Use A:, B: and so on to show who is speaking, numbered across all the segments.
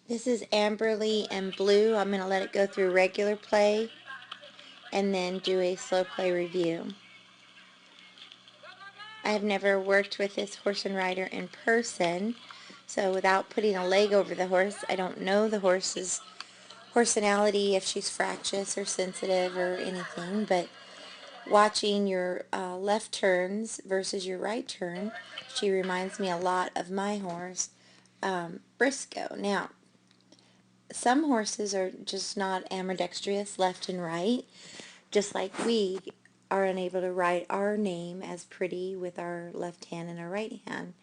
A: This is Amberly and Blue. I'm going to let it go through regular play and then do a slow play review. I have never worked with this horse and rider in person, so without putting a leg over the horse, I don't know the horse's personality, if she's fractious or sensitive or anything, but watching your left turns versus your right turn, she reminds me a lot of my horse, Briscoe. Now, some horses are just not ambidextrous left and right, just like we are unable to write our name as pretty with our left hand and our right hand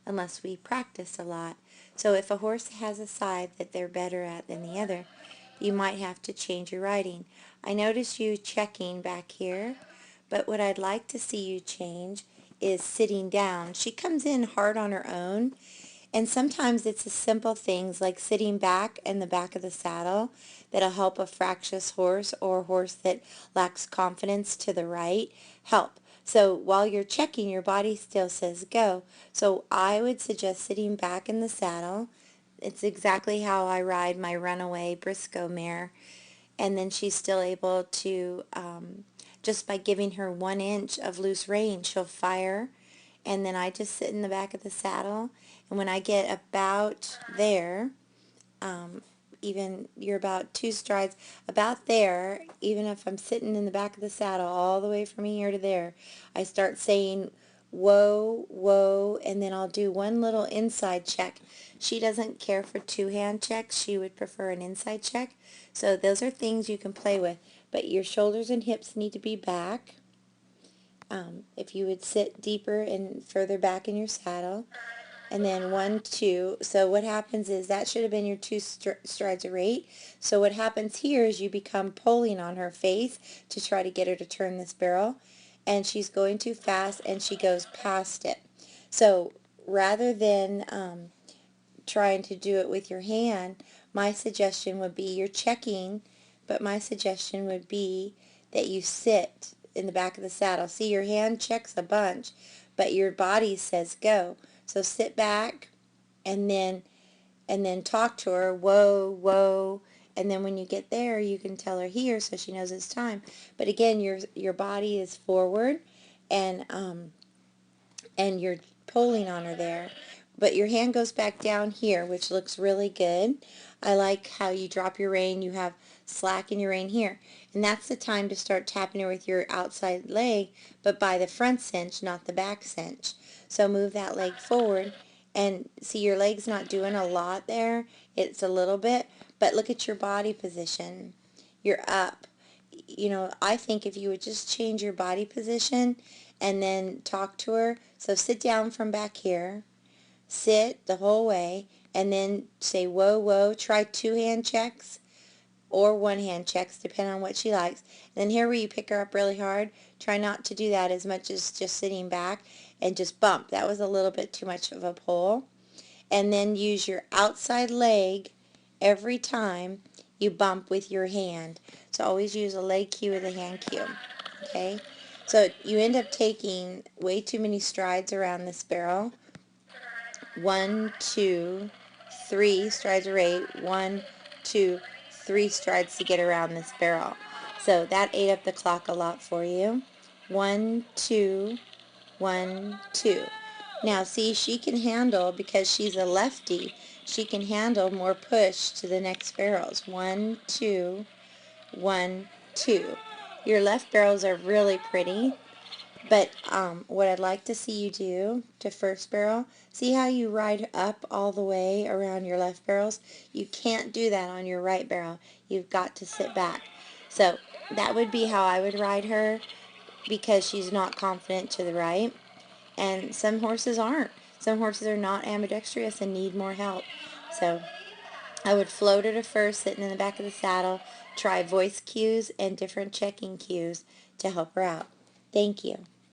A: unless we practice a lot. So if a horse has a side that they're better at than the other, you might have to change your writing. I notice you checking back here, but what I'd like to see you change is sitting down. She comes in hard on her own, and sometimes it's the simple things like sitting back in the back of the saddle that'll help a fractious horse or a horse that lacks confidence to the right help. So while you're checking, your body still says go. So I would suggest sitting back in the saddle. It's exactly how I ride my runaway Briscoe mare. And then she's still able to, just by giving her 1 inch of loose rein, she'll fire. And then I just sit in the back of the saddle. And when I get about there, even you're about 2 strides, about there, even if I'm sitting in the back of the saddle all the way from here to there, I start saying, whoa, whoa, and then I'll do one little inside check. She doesn't care for 2-hand checks. She would prefer an inside check. So those are things you can play with. But your shoulders and hips need to be back. If you would sit deeper and further back in your saddle. And then 1, 2. So what happens is that should have been your 2 strides of rate. So what happens here is you become pulling on her face to try to get her to turn this barrel. And she's going too fast and she goes past it. So rather than trying to do it with your hand, my suggestion would be you're checking, but my suggestion would be that you sit in the back of the saddle. See, your hand checks a bunch, but your body says go. So sit back and then talk to her, whoa, whoa, and then when you get there, you can tell her here so she knows it's time. But again, your body is forward and you're pulling on her there. But your hand goes back down here, which looks really good. I like how you drop your rein. You have slack in your rein here. And that's the time to start tapping her with your outside leg, but by the front cinch, not the back cinch. So move that leg forward. And see, your leg's not doing a lot there. It's a little bit. But look at your body position. You're up. You know, I think if you would just change your body position and then talk to her. So sit down from back here. Sit the whole way and then say whoa, whoa. Try 2-hand checks or 1-hand checks depending on what she likes. And then here where you pick her up really hard, try not to do that as much as just sitting back and just bump. That was a little bit too much of a pull. And then use your outside leg every time you bump with your hand. So always use a leg cue with a hand cue. Okay? So you end up taking way too many strides around this barrel. 1, 2, 3 strides are 8. 1, 2, 3 strides to get around this barrel. So that ate up the clock a lot for you. 1, 2, 1, 2. Now see, she can handle, because she's a lefty, she can handle more push to the next barrels. 1, 2, 1, 2. Your left barrels are really pretty. But what I'd like to see you do to first barrel, see how you ride up all the way around your left barrels? You can't do that on your right barrel. You've got to sit back. So that would be how I would ride her because she's not confident to the right. And some horses aren't. Some horses are not ambidextrous and need more help. So I would float her to first, sitting in the back of the saddle, try voice cues and different checking cues to help her out. Thank you.